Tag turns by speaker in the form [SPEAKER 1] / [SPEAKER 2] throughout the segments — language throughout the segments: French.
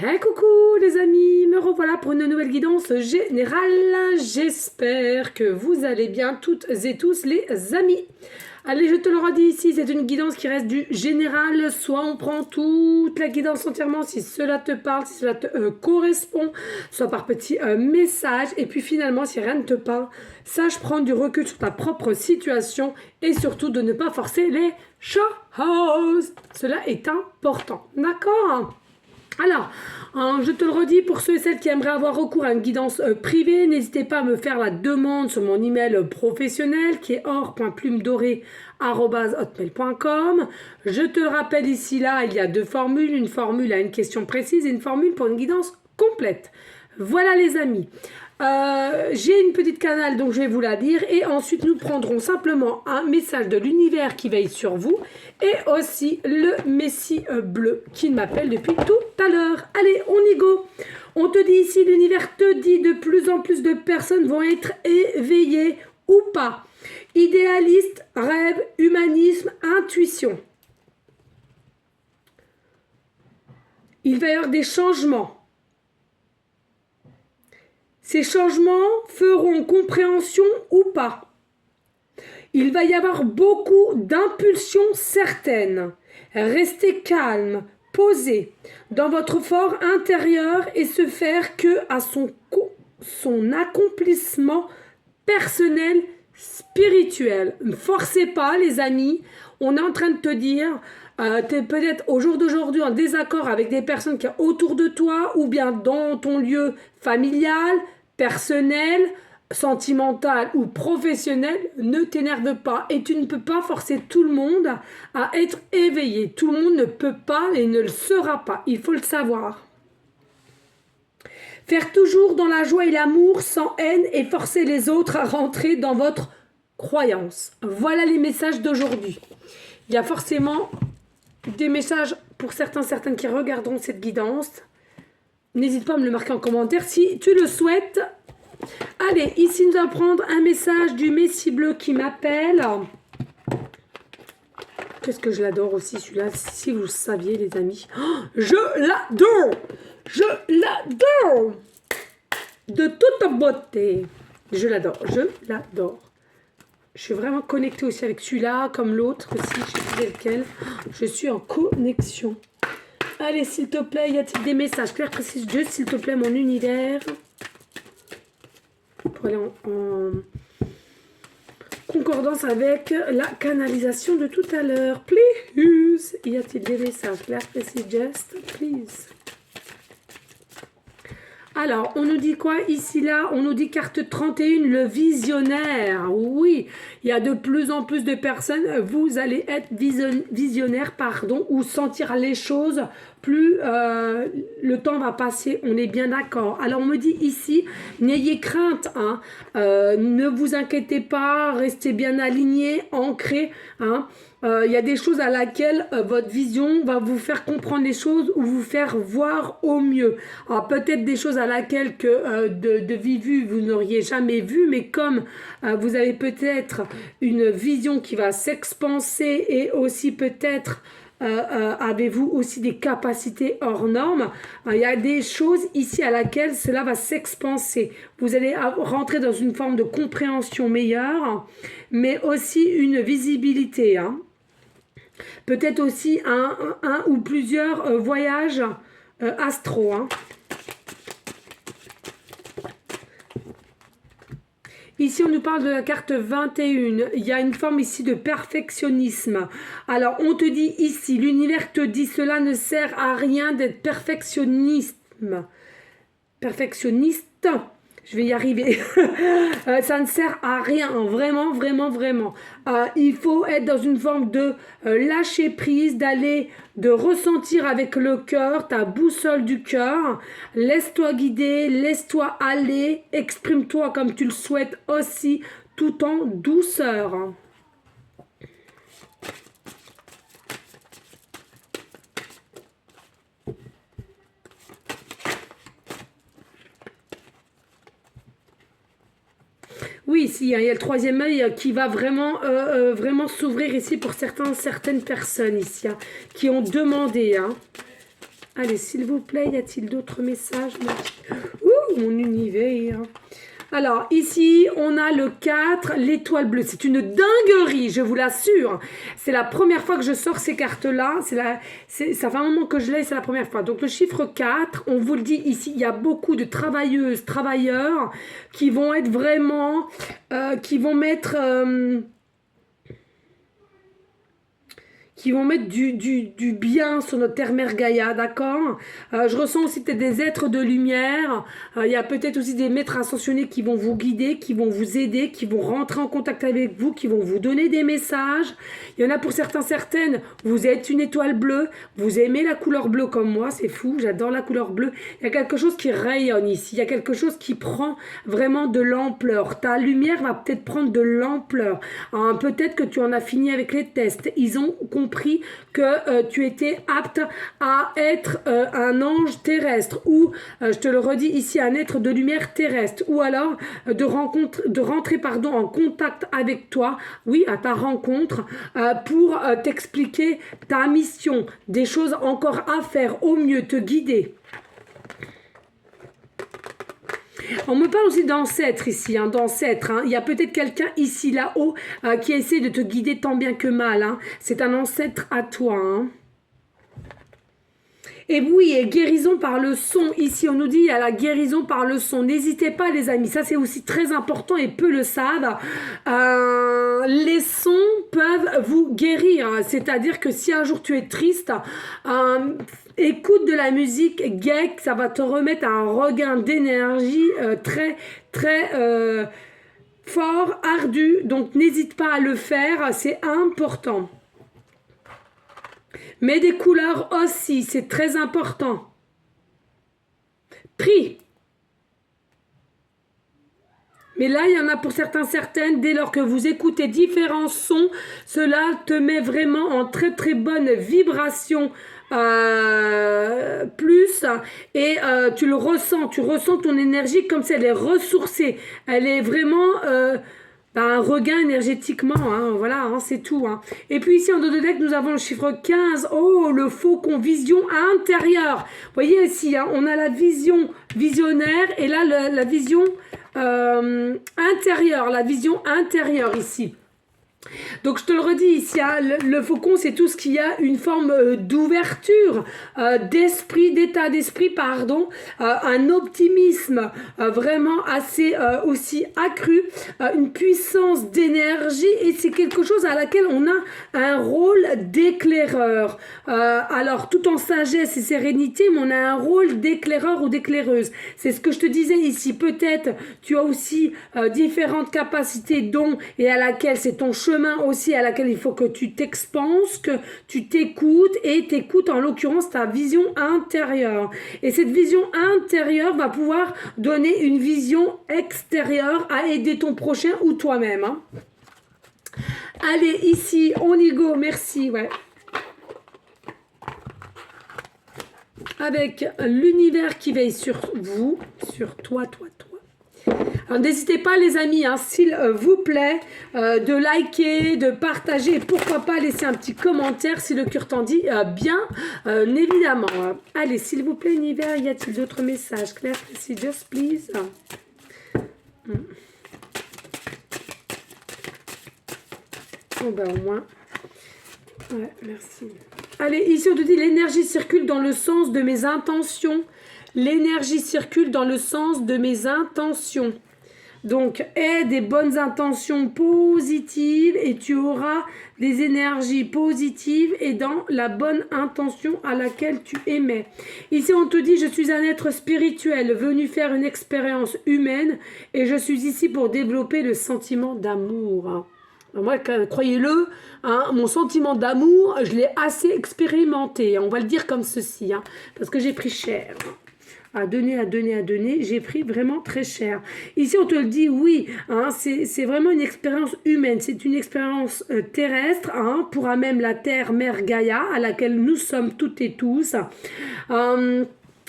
[SPEAKER 1] Hey coucou les amis, me revoilà pour une nouvelle guidance générale. J'espère que vous allez bien toutes et tous les amis. Allez, je te le redis ici, c'est une guidance qui reste du général. Soit on prend toute la guidance entièrement si cela te parle, si cela te correspond, soit par petits messages. Et puis finalement, si rien ne te parle, sache prendre du recul sur ta propre situation et surtout de ne pas forcer les choses. Cela est important, d'accord ? Alors, je te le redis, pour ceux et celles qui aimeraient avoir recours à une guidance privée, n'hésitez pas à me faire la demande sur mon email professionnel qui est or.plumedorée@hotmail.com. Je te le rappelle ici, là, il y a deux formules. Une formule à une question précise et une formule pour une guidance complète. Voilà les amis. J'ai une petite canal, donc je vais vous la dire. Et ensuite, nous prendrons simplement un message de l'univers qui veille sur vous. Et aussi le Messie bleu qui m'appelle depuis tout à l'heure. Allez, on y go. On te dit ici, l'univers te dit de plus en plus de personnes vont être éveillées ou pas. Idéaliste, rêve, humanisme, intuition. Il va y avoir des changements. Ces changements feront compréhension ou pas. Il va y avoir beaucoup d'impulsions certaines. Restez calme, posé dans votre fort intérieur et se faire que à son accomplissement personnel, spirituel. Ne forcez pas les amis, on est en train de te dire... tu es peut-être au jour d'aujourd'hui en désaccord avec des personnes qui sont autour de toi ou bien dans ton lieu familial, personnel, sentimental ou professionnel. Ne t'énerve pas et tu ne peux pas forcer tout le monde à être éveillé. Tout le monde ne peut pas et ne le sera pas. Il faut le savoir. Faire toujours dans la joie et l'amour sans haine et forcer les autres à rentrer dans votre croyance. Voilà les messages d'aujourd'hui. Il y a forcément des messages pour certaines qui regarderont cette guidance. N'hésite pas à me le marquer en commentaire si tu le souhaites. Allez, ici nous allons prendre un message du Messie bleu qui m'appelle. Qu'est-ce que je l'adore aussi celui-là, si vous le saviez les amis. Oh, je l'adore. Je l'adore. De toute beauté. Je l'adore, je l'adore. Je suis vraiment connectée aussi avec celui-là, comme l'autre aussi, je sais plus lequel. Je suis en connexion. Allez, s'il te plaît, y a-t-il des messages clairs, précis, Dieu, s'il te plaît, mon univers. Pour aller en concordance avec la canalisation de tout à l'heure. Please. Y a-t-il des messages clairs, précis, just, please. Alors, on nous dit quoi ici, là? On nous dit carte 31, le visionnaire. Oui, il y a de plus en plus de personnes. Vous allez être visionnaire, ou sentir les choses. Plus le temps va passer, on est bien d'accord. Alors, on me dit ici, n'ayez crainte. Hein, ne vous inquiétez pas, restez bien alignés, ancrés. Hein. Il y a des choses à laquelle votre vision va vous faire comprendre les choses ou vous faire voir au mieux. Alors peut-être des choses à laquelle que de visu vous n'auriez jamais vu, mais comme vous avez peut-être une vision qui va s'expanser et aussi peut-être avez-vous aussi des capacités hors normes. Il y a des choses ici à laquelle cela va s'expanser. Vous allez rentrer dans une forme de compréhension meilleure, mais aussi une visibilité. Hein. Peut-être aussi un ou plusieurs voyages astro. Hein. Ici, on nous parle de la carte 21. Il y a une forme ici de perfectionnisme. Alors, on te dit ici, l'univers te dit, cela ne sert à rien d'être perfectionniste. Perfectionniste. Je vais y arriver. Ça ne sert à rien, vraiment, vraiment, vraiment. Il faut être dans une forme de lâcher prise, de ressentir avec le cœur, ta boussole du cœur. Laisse-toi guider, laisse-toi aller, exprime-toi comme tu le souhaites aussi, tout en douceur. Oui, ici, il y a le troisième œil qui va vraiment, vraiment s'ouvrir ici pour certaines personnes ici, hein, qui ont demandé. Hein. Allez, s'il vous plaît, y a-t-il d'autres messages? Ouh, mon univers. Alors, ici, on a le 4, l'étoile bleue. C'est une dinguerie, je vous l'assure. C'est la première fois que je sors ces cartes-là. Ça fait un moment que je l'ai, c'est la première fois. Donc, le chiffre 4, on vous le dit ici, il y a beaucoup de travailleuses, travailleurs qui vont être vraiment... qui vont mettre du bien sur notre terre-mère Gaïa, d'accord? Je ressens aussi peut-être des êtres de lumière. Il y a peut-être aussi des maîtres ascensionnés qui vont vous guider, qui vont vous aider, qui vont rentrer en contact avec vous, qui vont vous donner des messages. Il y en a pour certains, certaines, vous êtes une étoile bleue, vous aimez la couleur bleue comme moi, c'est fou, j'adore la couleur bleue. Il y a quelque chose qui rayonne ici, il y a quelque chose qui prend vraiment de l'ampleur. Ta lumière va peut-être prendre de l'ampleur. Peut-être que tu en as fini avec les tests. Ils ont compris que tu étais apte à être un ange terrestre ou, je te le redis ici, un être de lumière terrestre, ou alors de rentrer en contact avec toi, oui, à ta rencontre, pour t'expliquer ta mission, des choses encore à faire, au mieux te guider. On me parle aussi d'ancêtres ici, d'ancêtres. Il y a peut-être quelqu'un ici, là-haut, qui essaie de te guider tant bien que mal. C'est un ancêtre à toi. Et oui, et guérison par le son. Ici, on nous dit, il y a la guérison par le son. N'hésitez pas, les amis. Ça, c'est aussi très important et peu le savent. Les sons peuvent vous guérir. C'est-à-dire que si un jour tu es triste, écoute de la musique gaie, ça va te remettre un regain d'énergie très, très fort, ardu. Donc, n'hésite pas à le faire. C'est important. Mais des couleurs aussi, c'est très important. Prie. Mais là, il y en a pour certains, certaines, dès lors que vous écoutez différents sons, cela te met vraiment en très très bonne vibration plus et tu le ressens, tu ressens ton énergie comme si elle est ressourcée. Elle est vraiment... un regain énergétiquement, voilà, c'est tout. Et puis ici en dos de deck, nous avons le chiffre 15. Oh, le faucon, vision intérieure. Vous voyez ici, on a la vision visionnaire et là la vision intérieure, la vision intérieure ici. Donc je te le redis ici, le faucon c'est tout ce qui a une forme d'ouverture, d'esprit, d'état d'esprit, pardon, un optimisme vraiment assez aussi accru, une puissance d'énergie et c'est quelque chose à laquelle on a un rôle d'éclaireur. Alors tout en sagesse et sérénité, mais on a un rôle d'éclaireur ou d'éclaireuse. C'est ce que je te disais ici, peut-être tu as aussi différentes capacités, dons et à laquelle c'est ton chemin aussi à laquelle il faut que tu t'expanses, que tu t'écoutes et t'écoutes en l'occurrence ta vision intérieure. Et cette vision intérieure va pouvoir donner une vision extérieure à aider ton prochain ou toi-même. Allez, ici, on y go, merci, ouais. Avec l'univers qui veille sur vous, sur toi. Alors n'hésitez pas les amis, s'il vous plaît, de liker, de partager et pourquoi pas laisser un petit commentaire si le cœur t'en dit bien évidemment. Allez, s'il vous plaît univers, y a-t-il d'autres messages? Claire, just please. Oh ben au moins. Ouais, merci. Allez, ici on te dit l'énergie circule dans le sens de mes intentions. L'énergie circule dans le sens de mes intentions. Donc, aie des bonnes intentions positives et tu auras des énergies positives et dans la bonne intention à laquelle tu émets. Ici, on te dit, je suis un être spirituel venu faire une expérience humaine et je suis ici pour développer le sentiment d'amour. Moi, croyez-le, mon sentiment d'amour, je l'ai assez expérimenté. On va le dire comme ceci, parce que j'ai pris cher. À donner, j'ai pris vraiment très cher. Ici, on te le dit, oui, c'est vraiment une expérience humaine, c'est une expérience terrestre, pour même la terre, mère Gaïa, à laquelle nous sommes toutes et tous.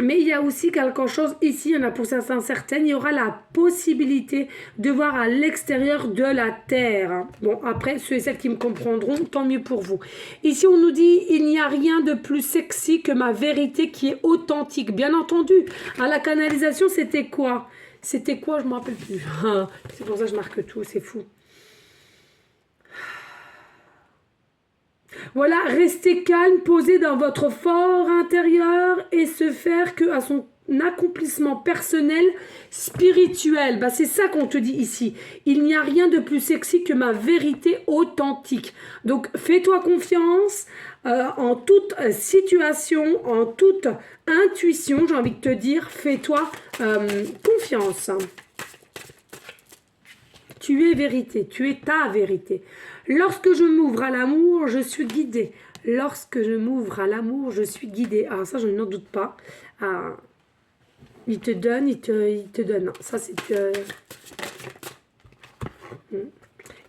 [SPEAKER 1] Mais il y a aussi quelque chose ici, il y en a pour certains certaines, il y aura la possibilité de voir à l'extérieur de la terre. Bon, après, ceux et celles qui me comprendront, tant mieux pour vous. Ici, on nous dit, il n'y a rien de plus sexy que ma vérité qui est authentique. Bien entendu, à la canalisation, c'était quoi? C'était quoi? Je ne me rappelle plus. C'est pour ça que je marque tout, c'est fou. Voilà, rester calme, posé dans votre fort intérieur et se faire que à son accomplissement personnel, spirituel. Bah, c'est ça qu'on te dit ici. Il n'y a rien de plus sexy que ma vérité authentique. Donc, fais-toi confiance en toute situation, en toute intuition, j'ai envie de te dire, fais-toi confiance. Tu es vérité, tu es ta vérité. Lorsque je m'ouvre à l'amour, je suis guidée. Lorsque je m'ouvre à l'amour, je suis guidée. Alors ça, je n'en doute pas. Il te donne, il te donne. Non, ça, c'est...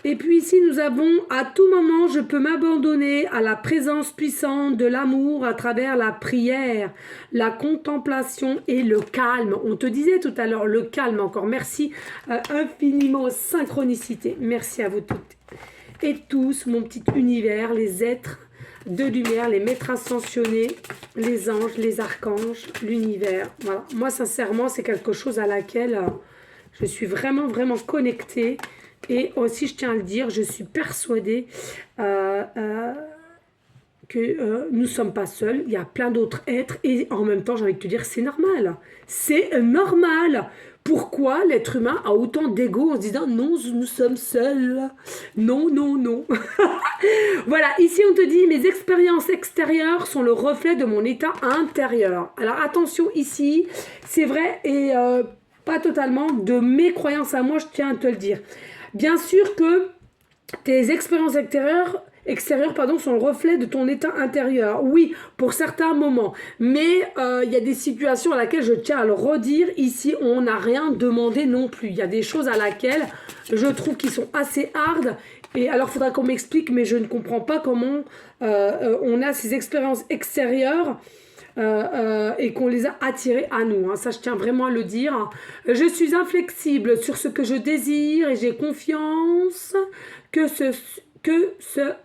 [SPEAKER 1] Et puis ici, nous avons, à tout moment, je peux m'abandonner à la présence puissante de l'amour à travers la prière, la contemplation et le calme. On te disait tout à l'heure, le calme encore. Merci infiniment, synchronicité. Merci à vous toutes et tous, mon petit univers, les êtres de lumière, les maîtres ascensionnés, les anges, les archanges, l'univers. Voilà. Moi, sincèrement, c'est quelque chose à laquelle je suis vraiment, vraiment connectée. Et aussi, je tiens à le dire, je suis persuadée que nous ne sommes pas seuls. Il y a plein d'autres êtres. Et en même temps, j'ai envie de te dire, c'est normal. C'est normal. Pourquoi l'être humain a autant d'ego en se disant, non, nous sommes seuls. Non, non, non. Voilà, ici on te dit, mes expériences extérieures sont le reflet de mon état intérieur. Alors attention ici, c'est vrai et pas totalement de mes croyances à moi, je tiens à te le dire. Bien sûr que tes expériences extérieures sont le reflet de ton état intérieur. Oui, pour certains moments. Mais il y a des situations à laquelle je tiens à le redire. Ici, on n'a rien demandé non plus. Il y a des choses à laquelle je trouve qui sont assez hardes. Et alors, il faudra qu'on m'explique, mais je ne comprends pas comment on a ces expériences extérieures et qu'on les a attirés à nous. Ça, je tiens vraiment à le dire. Je suis inflexible sur ce que je désire et j'ai confiance que ce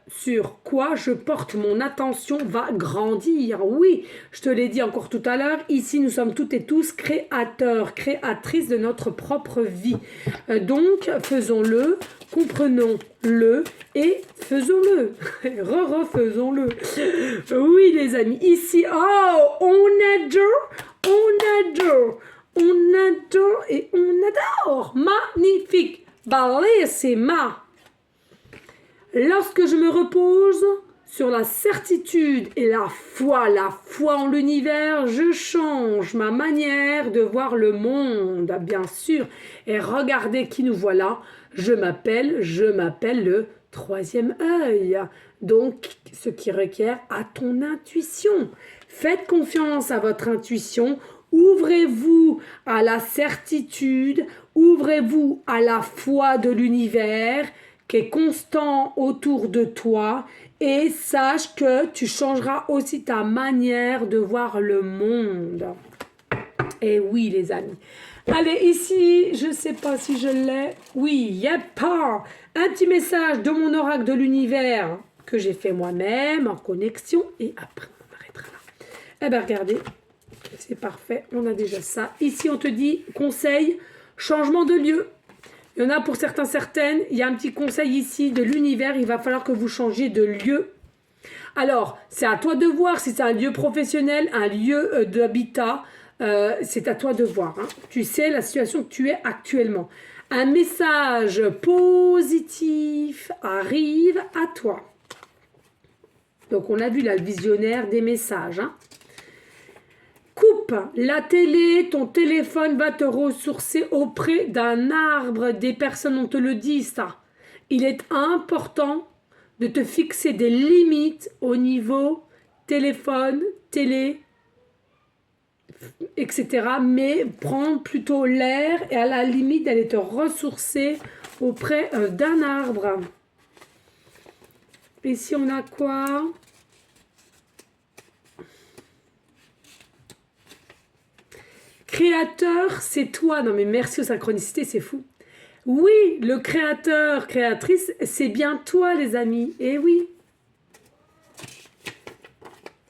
[SPEAKER 1] sur quoi je porte mon attention va grandir. Oui, je te l'ai dit encore tout à l'heure, ici nous sommes toutes et tous créateurs, créatrices de notre propre vie. Donc, faisons-le, comprenons-le et faisons-le. Refaisons-le. Oui, les amis, ici, on adore et on adore. Magnifique, bellissima. Lorsque je me repose sur la certitude et la foi en l'univers, je change ma manière de voir le monde, bien sûr. Et regardez qui nous voilà, je m'appelle le troisième œil. Donc, ce qui requiert à ton intuition. Faites confiance à votre intuition. Ouvrez-vous à la certitude, ouvrez-vous à la foi de l'univers qui est constant autour de toi et sache que tu changeras aussi ta manière de voir le monde. Et oui, les amis. Allez, ici, je ne sais pas si je l'ai. Oui, yep, un petit message de mon oracle de l'univers que j'ai fait moi-même en connexion et après on arrêtera là. Eh bien, regardez, c'est parfait, on a déjà ça. Ici, on te dit conseil, changement de lieu. Il y en a pour certains, certaines. Il y a un petit conseil ici de l'univers. Il va falloir que vous changiez de lieu. Alors, c'est à toi de voir si c'est un lieu professionnel, un lieu d'habitat. C'est à toi de voir. Tu sais la situation que tu es actuellement. Un message positif arrive à toi. Donc, on a vu là le visionnaire des messages. Coupe la télé, ton téléphone va te ressourcer auprès d'un arbre. Des personnes, on te le dit ça. Il est important de te fixer des limites au niveau téléphone, télé, etc. Mais prends plutôt l'air et à la limite d'aller te ressourcer auprès d'un arbre. Et si on a quoi ? créateur, c'est toi. Non mais merci aux synchronicités, c'est fou. Oui, le créateur, créatrice, c'est bien toi les amis. Et oui.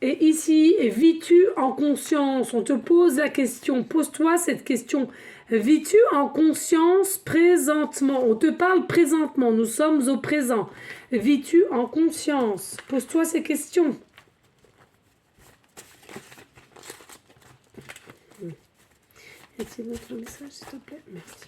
[SPEAKER 1] Et ici, vis-tu en conscience? On te pose la question, pose-toi cette question. Vis-tu en conscience présentement? On te parle présentement, nous sommes au présent. Vis-tu en conscience? Pose-toi ces questions. Est-il votre message, s'il te plaît? Merci.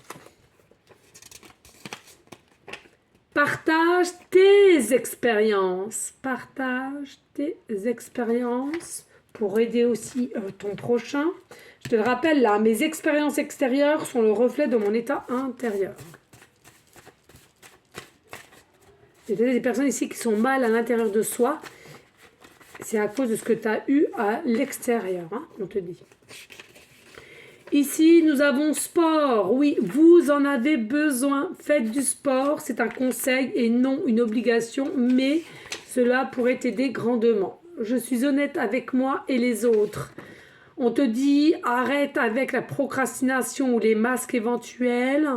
[SPEAKER 1] Partage tes expériences. Partage tes expériences pour aider aussi ton prochain. Je te le rappelle là, mes expériences extérieures sont le reflet de mon état intérieur. Il y a des personnes ici qui sont mal à l'intérieur de soi. C'est à cause de ce que tu as eu à l'extérieur, hein, on te dit. Ici, nous avons sport. Oui, vous en avez besoin. Faites du sport. C'est un conseil et non une obligation, mais cela pourrait t'aider grandement. Je suis honnête avec moi et les autres. On te dit, arrête avec la procrastination ou les masques éventuels.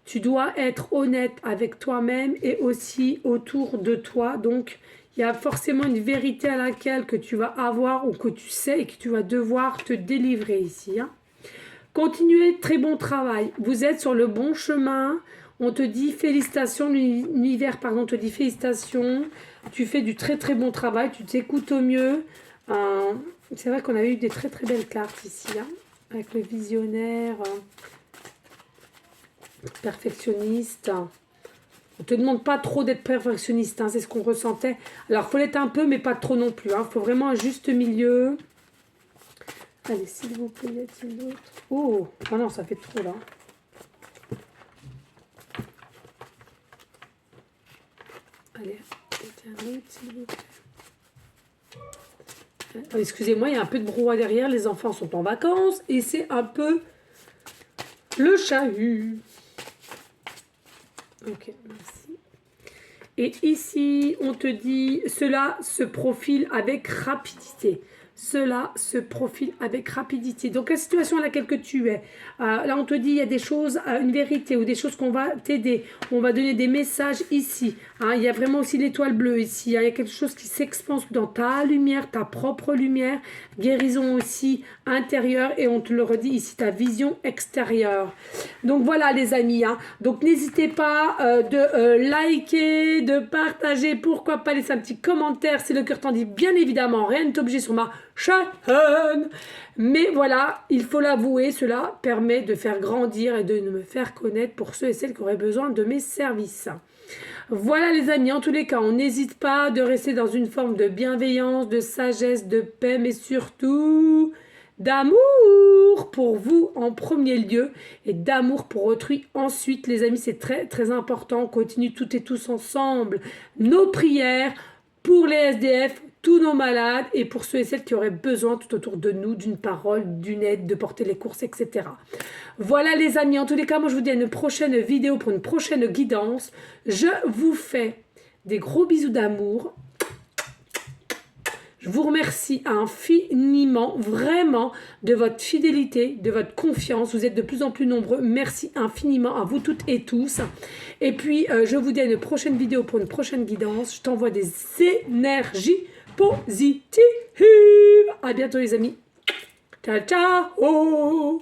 [SPEAKER 1] Tu dois être honnête avec toi-même et aussi autour de toi. Donc, il y a forcément une vérité à laquelle que tu vas avoir ou que tu sais et que tu vas devoir te délivrer ici, hein. Continuez, très bon travail. Vous êtes sur le bon chemin. On te dit félicitations, l'univers pardon, te dit félicitations. Tu fais du très très bon travail, tu t'écoutes au mieux. C'est vrai qu'on a eu des très très belles cartes ici, hein, avec le visionnaire, perfectionniste. On ne te demande pas trop d'être perfectionniste, hein, c'est ce qu'on ressentait. Alors, il faut l'être un peu, mais pas trop non plus. Il faut vraiment un juste milieu. Allez, s'il vous plaît, y a-t-il d'autres? Oh, oh non, ça fait trop là. Allez, y a-t-il un autre, s'il vous plaît? Oh, excusez-moi, il y a un peu de brouhaha derrière. Les enfants sont en vacances et c'est un peu le chahut. Ok, merci. Et ici, on te dit, cela se profile avec rapidité. Cela se profile avec rapidité. Donc, la situation à laquelle que tu es, là, on te dit, il y a des choses, une vérité ou des choses qu'on va t'aider. On va donner des messages ici. Hein, il y a vraiment aussi l'étoile bleue ici. Hein, il y a quelque chose qui s'expanse dans ta lumière, ta propre lumière. Guérison aussi intérieure. Et on te le redit ici, ta vision extérieure. Donc, voilà, les amis. Hein. Donc, n'hésitez pas de liker, de partager. Pourquoi pas laisser un petit commentaire si le cœur t'en dit. Bien évidemment, rien n'est obligé sur ma chaîne. Mais voilà, il faut l'avouer, cela permet de faire grandir et de me faire connaître pour ceux et celles qui auraient besoin de mes services. Voilà les amis, en tous les cas, on n'hésite pas de rester dans une forme de bienveillance, de sagesse, de paix, mais surtout d'amour pour vous en premier lieu et d'amour pour autrui ensuite. Les amis, c'est très très important. On continue toutes et tous ensemble nos prières pour les SDF, tous nos malades et pour ceux et celles qui auraient besoin tout autour de nous d'une parole, d'une aide, de porter les courses, etc. Voilà les amis, en tous les cas, moi je vous dis à une prochaine vidéo pour une prochaine guidance. Je vous fais des gros bisous d'amour. Je vous remercie infiniment, vraiment, de votre fidélité, de votre confiance. Vous êtes de plus en plus nombreux. Merci infiniment à vous toutes et tous. Et puis, je vous dis à une prochaine vidéo pour une prochaine guidance. Je t'envoie des énergies positives. À bientôt les amis. Ciao, ciao.